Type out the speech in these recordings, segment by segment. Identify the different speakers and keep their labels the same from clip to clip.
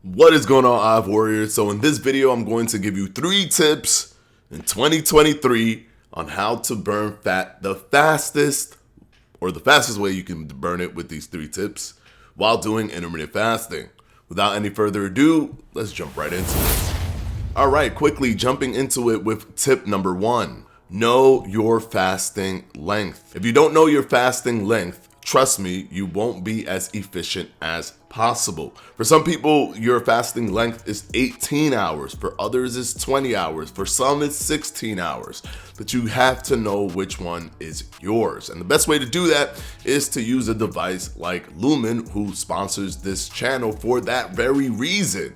Speaker 1: What is going on, Hive Warriors? So in this video, I'm going to give you 3 tips in 2023 on how to burn fat the fastest, or the fastest way you can burn it with these 3 tips while doing intermittent fasting. Without any further ado, let's jump right into it. All right, quickly jumping into it with tip number 1. Know your fasting length. If you don't know your fasting length, trust me, you won't be as efficient as possible. For some people, your fasting length is 18 hours. For others, it's 20 hours. For some, it's 16 hours. But you have to know which one is yours. And the best way to do that is to use a device like Lumen, who sponsors this channel for that very reason,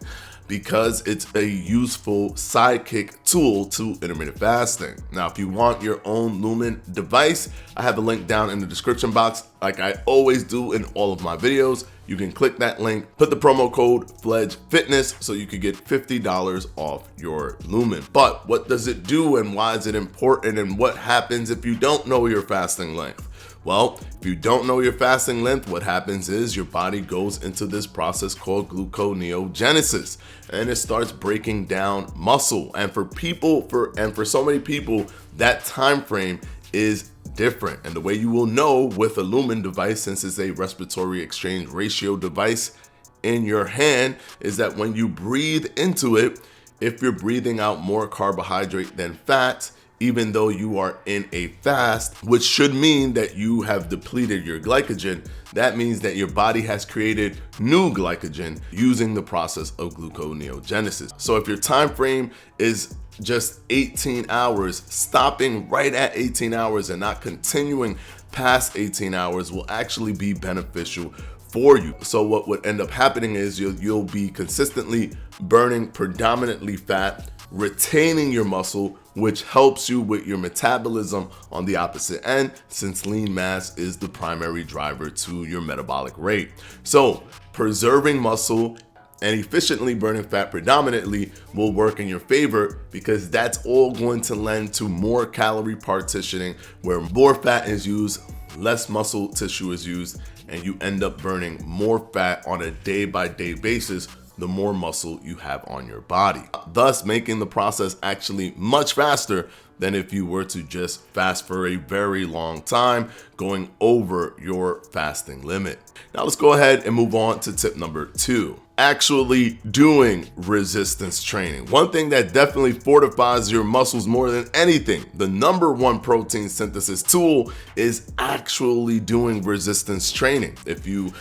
Speaker 1: because it's a useful sidekick tool to intermittent fasting. Now, if you want your own Lumen device, I have a link down in the description box, like I always do in all of my videos. You can click that link, put the promo code FLEDGEFITNESS so you can get $50 off your Lumen. But what does it do, and why is it important, and what happens if you don't know your fasting length? Well, if you don't know your fasting length, what happens is your body goes into this process called gluconeogenesis, and it starts breaking down muscle. And for so many people, that time frame is different. And the way you will know with a Lumen device, since it's a respiratory exchange ratio device in your hand, is that when you breathe into it, if you're breathing out more carbohydrate than fat, even though you are in a fast, which should mean that you have depleted your glycogen, that means that your body has created new glycogen using the process of gluconeogenesis. So if your time frame is just 18 hours, stopping right at 18 hours and not continuing past 18 hours will actually be beneficial for you. So what would end up happening is you'll be consistently burning predominantly fat, retaining your muscle, which helps you with your metabolism on the opposite end, since lean mass is the primary driver to your metabolic rate. So preserving muscle and efficiently burning fat predominantly will work in your favor, because that's all going to lend to more calorie partitioning, where more fat is used, less muscle tissue is used, and you end up burning more fat on a day-by-day basis the more muscle you have on your body, thus making the process actually much faster than if you were to just fast for a very long time, going over your fasting limit. Now let's go ahead and move on to tip number 2. Actually doing resistance training. One thing that definitely fortifies your muscles more than anything, the number 1 protein synthesis tool, is actually doing resistance training. If you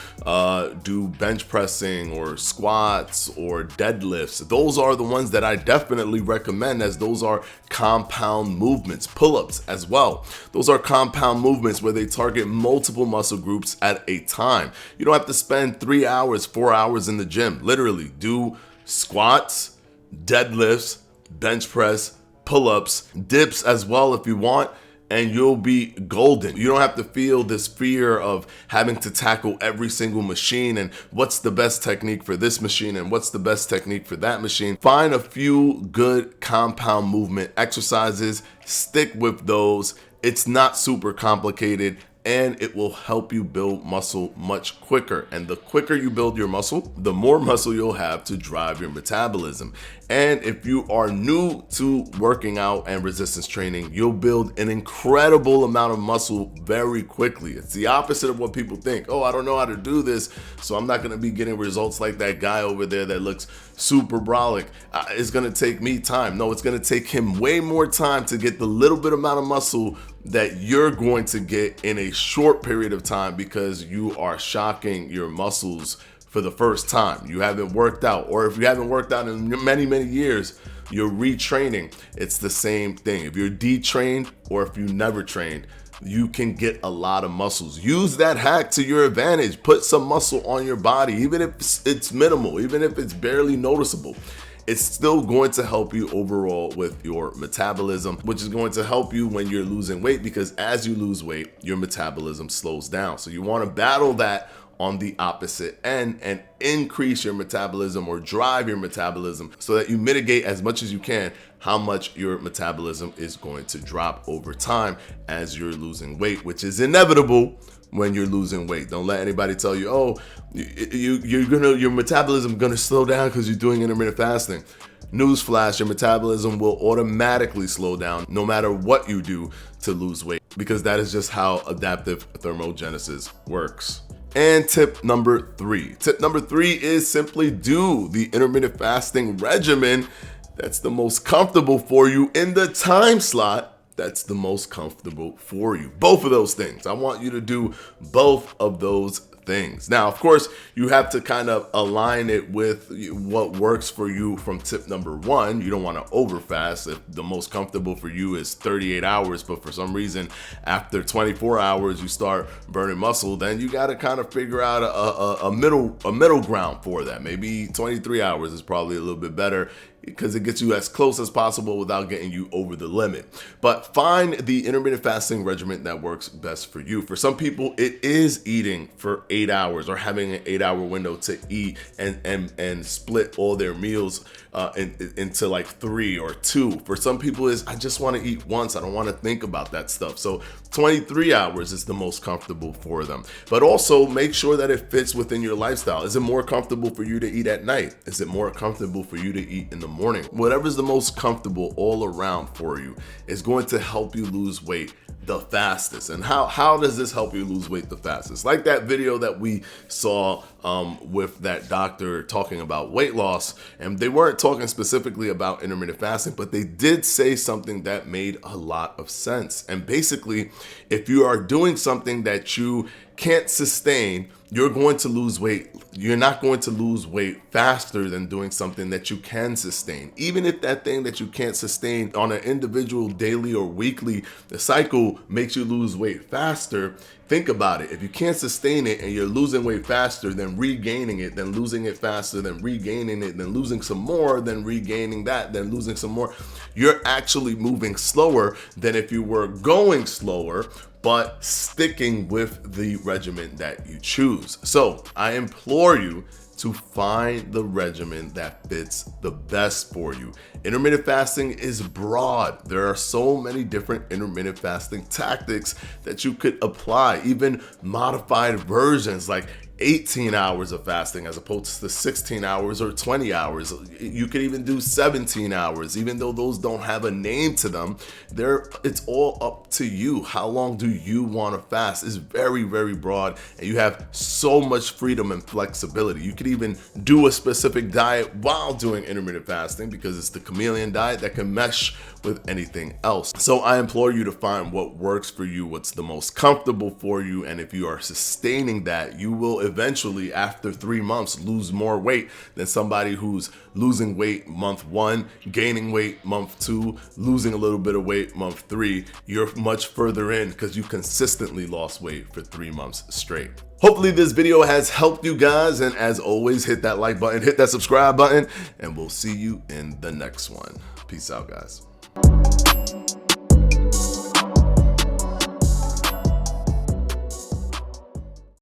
Speaker 1: do bench pressing or squats or deadlifts, those are the ones that I definitely recommend, as those are compound movements. Pull-ups as well. Those are compound movements where they target multiple muscle groups at a time. You don't have to spend 3 hours, 4 hours in the gym. Literally do squats, deadlifts, bench press, pull-ups, dips as well if you want, and you'll be golden. You don't have to feel this fear of having to tackle every single machine and what's the best technique for this machine and what's the best technique for that machine. Find a few good compound movement exercises, stick with those. It's not super complicated, and it will help you build muscle much quicker. And the quicker you build your muscle, the more muscle you'll have to drive your metabolism. And if you are new to working out and resistance training, you'll build an incredible amount of muscle very quickly. It's the opposite of what people think. Oh, I don't know how to do this, so I'm not gonna be getting results like that guy over there that looks super brolic. It's gonna take me time. No, it's gonna take him way more time to get the little bit amount of muscle that you're going to get in a short period of time, because you are shocking your muscles for the first time. You haven't worked out, or if you haven't worked out in many years, you're retraining. It's the same thing. If you're detrained or if you never trained, you can get a lot of muscles. Use that hack to your advantage. Put some muscle on your body, even if it's minimal, even if it's barely noticeable. It's still going to help you overall with your metabolism, which is going to help you when you're losing weight, because as you lose weight, your metabolism slows down. So you want to battle that on the opposite end and increase your metabolism, or drive your metabolism, so that you mitigate as much as you can how much your metabolism is going to drop over time as you're losing weight, which is inevitable when you're losing weight. Don't let anybody tell you, oh, your metabolism gonna slow down because you're doing intermittent fasting. Newsflash, your metabolism will automatically slow down no matter what you do to lose weight, because that is just how adaptive thermogenesis works. And tip number 3. Tip number 3 is simply do the intermittent fasting regimen that's the most comfortable for you in the time slot that's the most comfortable for you. Both of those things. I want you to do both of those things. Now, of course, you have to kind of align it with what works for you from tip number 1. You don't want to overfast. If the most comfortable for you is 38 hours, but for some reason after 24 hours you start burning muscle, then you got to kind of figure out a middle ground for that. Maybe 23 hours is probably a little bit better, because it gets you as close as possible without getting you over the limit. But find the intermittent fasting regimen that works best for you. For some people, it is eating for 8 hours or having an 8-hour window to eat and split all their meals into like 3 or 2. For some people, is I just want to eat once. I don't want to think about that stuff. So 23 hours is the most comfortable for them. But also make sure that it fits within your lifestyle. Is it more comfortable for you to eat at night? Is it more comfortable for you to eat in the morning? Whatever's the most comfortable all around for you is going to help you lose weight the fastest. And how does this help you lose weight the fastest? Like that video that we saw with that doctor talking about weight loss, and they weren't talking specifically about intermittent fasting, but they did say something that made a lot of sense. And basically, if you are doing something that you can't sustain, you're going to lose weight. You're not going to lose weight faster than doing something that you can sustain. Even if that thing that you can't sustain on an individual daily or weekly cycle makes you lose weight faster, think about it. If you can't sustain it and you're losing weight faster, then regaining it, then losing it faster, then regaining it, then losing some more, then regaining that, then losing some more, you're actually moving slower than if you were going slower, but sticking with the regimen that you choose. So I implore you to find the regimen that fits the best for you. Intermittent fasting is broad. There are so many different intermittent fasting tactics that you could apply, even modified versions like 18 hours of fasting as opposed to 16 hours or 20 hours. You could even do 17 hours, even though those don't have a name to them. It's all up to you. How long do you want to fast? It's very, very broad, and you have so much freedom and flexibility. You could even do a specific diet while doing intermittent fasting, because it's the chameleon diet that can mesh with anything else. So I implore you to find what works for you, what's the most comfortable for you, and if you are sustaining that, you will eventually, after 3 months, lose more weight than somebody who's losing weight month 1, gaining weight month 2, losing a little bit of weight month 3. You're much further in because you consistently lost weight for 3 months straight. Hopefully this video has helped you guys, and as always, hit that like button, hit that subscribe button, and we'll see you in the next one. Peace out, guys.